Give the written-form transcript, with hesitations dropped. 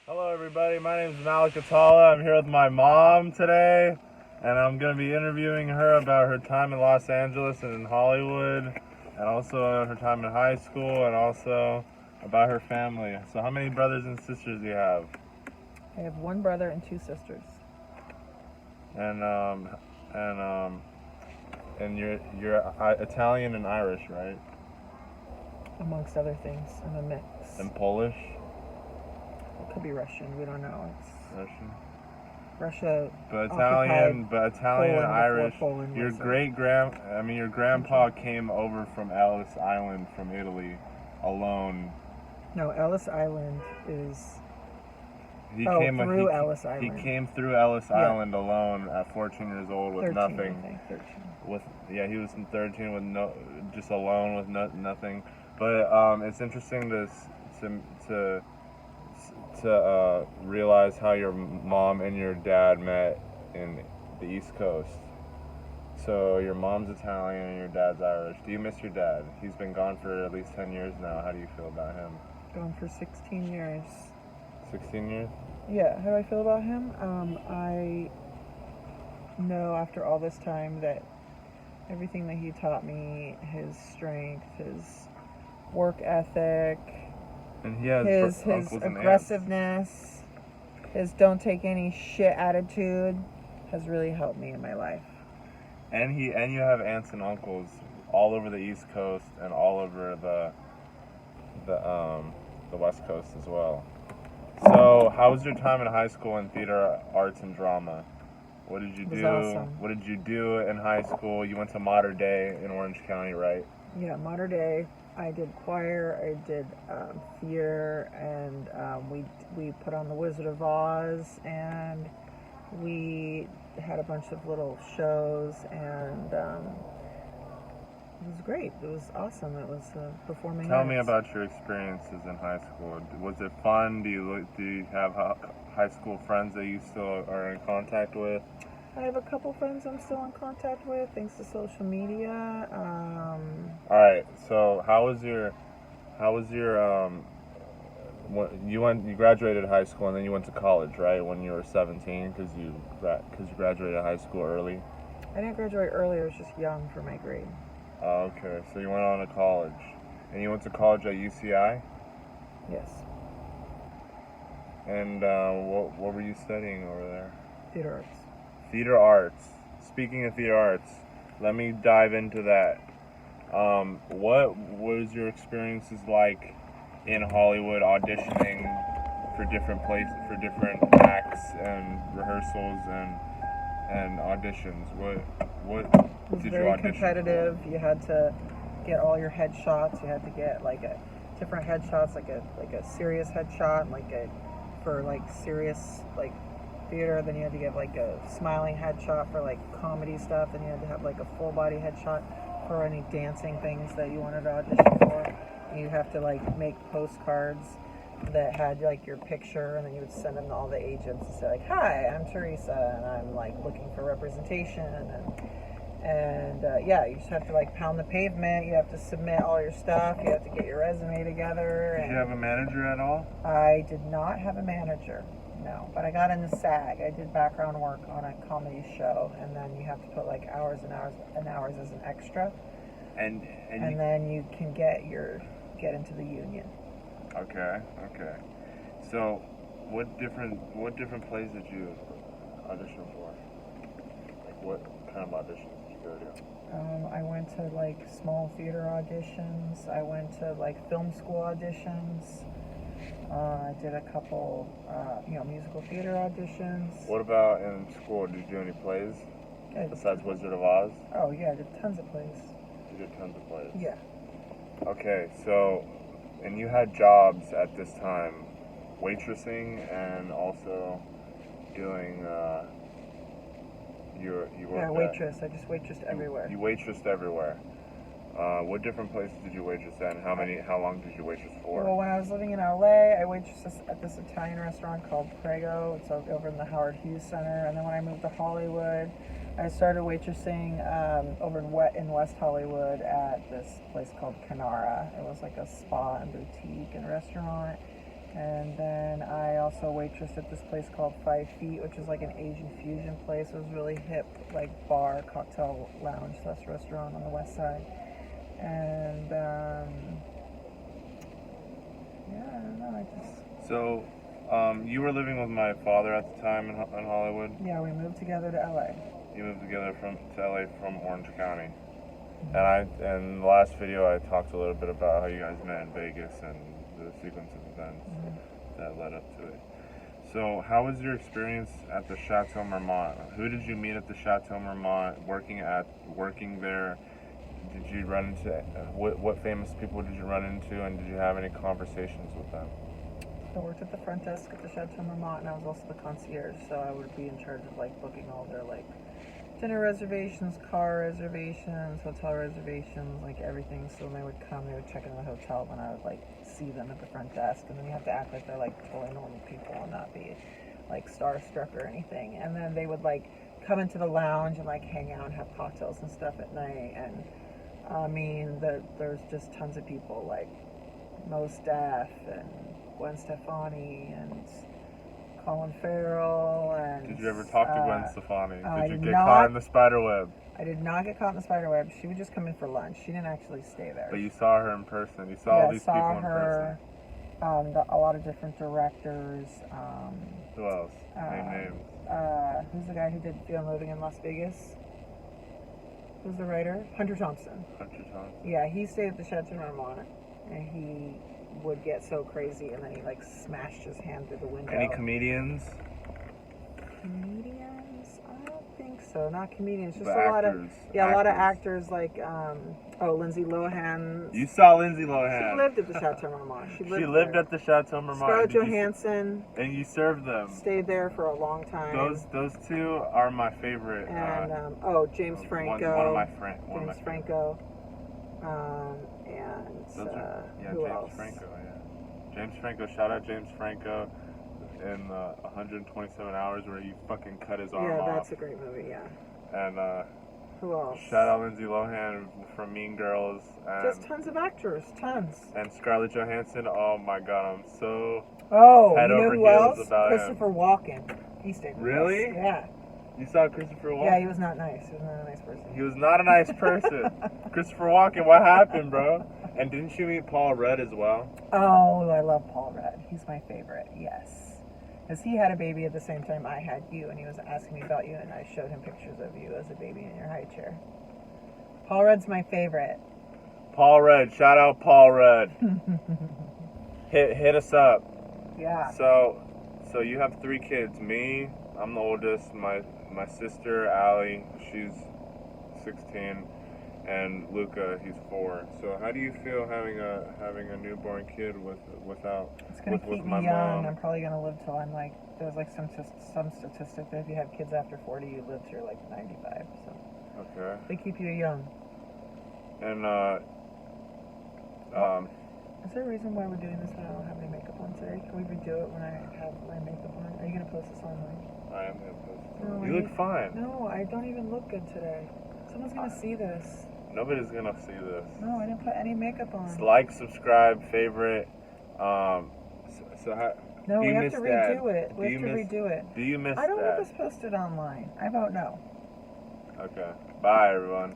Hello everybody, my name is Malik Atala. I'm here with my mom today, and I'm going to be interviewing her about her time in Los Angeles and in Hollywood, and also her time in high school, and also about her family. So how many brothers and sisters do you have? I have one brother and two sisters. And you're Italian and Irish, right? Amongst other things, I'm a mix. And Polish? It could be Russian. We don't know. It's Russian. Russia. But Italian and Poland Irish. Poland Your your grandpa came over from Ellis Island from Italy, alone. No, Ellis Island is. Ellis Island. He came through Ellis Island alone at 14 years old with 13, nothing. I think, 13. He was 13 with just alone with nothing. But it's interesting to realize how your mom and your dad met in the East Coast. So your mom's Italian and your dad's Irish. Do you miss your dad? He's been gone for at least 10 years now. How do you feel about him? Gone for 16 years. 16 years? Yeah, how do I feel about him? I know after all this time that everything that he taught me, his strength, his work ethic, and he has his aggressiveness, his don't take any shit attitude has really helped me in my life. And you have aunts and uncles all over the East Coast and all over the West Coast as well. So, how was your time in high school in theater, arts, and drama? What did you do? Awesome. What did you do in high school? You went to Mater Dei in Orange County, right? Yeah, Mater Dei. I did choir. I did theater, and we put on the Wizard of Oz, and we had a bunch of little shows, and it was great. It was awesome. It was performing. Tell me about your experiences in high school. Was it fun? Do you have high school friends that you still are in contact with? I have a couple friends I'm still in contact with, thanks to social media. All right. So how was your you graduated high school and then you went to college, right? When you were 17, because you graduated high school early. I didn't graduate early. I was just young for my grade. Oh, okay. So you went on to college, and you went to college at UCI. Yes. And what were you studying over there? Theater arts. Theater arts. Speaking of theater arts, let me dive into that. What was your experiences like in Hollywood auditioning for different places, for different acts and rehearsals and auditions? What It was did very you audition competitive. for? You had to get all your headshots. You had to get different headshots, like a serious headshot, for serious theater. Then you had to get a smiling headshot for comedy stuff. Then you had to have a full body headshot for any dancing things that you wanted to audition for. You have to make postcards that had your picture, and then you would send them to all the agents and say hi, I'm Theresa, and I'm looking for representation, and you just have to pound the pavement. You have to submit all your stuff. You have to get your resume together. Did you have a manager at all? I did not have a manager, no, but I got into SAG. I did background work on a comedy show, and then you have to put hours and hours and hours as an extra, and then you can get into the union. Okay. So, what different plays did you audition for? What kind of auditions did you go to? I went to small theater auditions. I went to film school auditions. I did a couple, musical theater auditions. What about in school? Did you do any plays besides Wizard of Oz? Oh yeah, I did tons of plays. You did tons of plays. Yeah. Okay, so, and you had jobs at this time, waitressing and also doing waitress. I just waitressed everywhere. You waitressed everywhere. What different places did you waitress at, and how long did you waitress for? Well, when I was living in LA, I waitressed at this Italian restaurant called Prego. It's over in the Howard Hughes Center. And then when I moved to Hollywood, I started waitressing over in West Hollywood at this place called Canara. It was a spa and boutique and restaurant. And then I also waitressed at this place called 5 Feet, which is like an Asian fusion place. It was really hip, like bar, cocktail lounge / restaurant on the west side. And yeah, I don't know. So, you were living with my father at the time in Hollywood? Yeah, we moved together to LA. You moved together to LA from Orange County. And in the last video I talked a little bit about how you guys met in Vegas and the sequence of events that led up to it. So how was your experience at the Chateau Marmont? Who did you meet at the Chateau Marmont working there? Did you run into what famous people did you run into, and did you have any conversations with them? I worked at the front desk at the Chateau Marmont, and I was also the concierge, so I would be in charge of like booking all their like dinner reservations, car reservations, hotel reservations, like everything. So when they would come, they would check into the hotel, and I would like see them at the front desk, and then you have to act like they're like totally normal people and not be like starstruck or anything. And then they would like come into the lounge and like hang out and have cocktails and stuff at night. And I mean, there's just tons of people like Mos Def and Gwen Stefani and Colin Farrell. And did you ever talk to Gwen Stefani? I Did you get caught in the spider web? I did not get caught in the spider web. She would just come in for lunch. She didn't actually stay there. But you saw her in person. You saw all these people in person. A lot of different directors. Who else? Name names. Who's the guy who did Fear and Loathing in Las Vegas? Who's the writer? Hunter Thompson. Hunter Thompson. Yeah, he stayed at the Chateau Marmont, and he would get so crazy, and then he like smashed his hand through the window. Any comedians? Comedians? I don't think so. Not comedians. Just But a lot actors. of a lot of actors like Lindsay Lohan. You saw Lindsay Lohan. She lived at the Chateau Marmont. She lived at the Chateau Marmont. Scarlett Johansson. And you served them. Stayed there for a long time. Those two are my favorite. And James Franco. One of my friends. James Franco. And who James else? Franco. Yeah. James Franco. Shout out James Franco in 127 Hours where you fucking cut his arm off. Yeah, that's a great movie. Yeah. And who else? Shout out Lindsay Lohan from Mean Girls. And just tons of actors, tons. And Scarlett Johansson. Oh my God, I'm so head over who heels else? about Christopher Walken. He stayed with Really? us. Yeah. You saw Christopher Walken? Yeah, he was not nice. He was not a nice person. He was not a nice person. Christopher Walken, what happened, bro? And didn't you meet Paul Rudd as well? Oh, I love Paul Rudd. He's my favorite, yes. Because he had a baby at the same time I had you, and he was asking me about you, and I showed him pictures of you as a baby in your high chair. Paul Rudd's my favorite. Paul Rudd, shout out Paul Rudd. hit us up. Yeah. So you have 3 kids. Me, I'm the oldest. My sister Allie, she's 16, and Luca, he's 4. So how do you feel having a newborn kid without? It's gonna keep me young. I'm probably gonna live till I'm like, there's like some statistic that if you have kids after 40, you live till like 95. So okay. They keep you young. And is there a reason why we're doing this when I don't have any makeup on today? Can we redo it when I have my makeup on? Are you gonna post this online? I am gonna post it. No, You look fine. No, I don't even look good today. Someone's gonna see this. Nobody's gonna see this. No, I didn't put any makeup on. It's like, subscribe, favorite. So how? No, we have to redo it. We have to redo it. Do you miss that? I don't want this posted online. I vote no. Okay. Bye, everyone.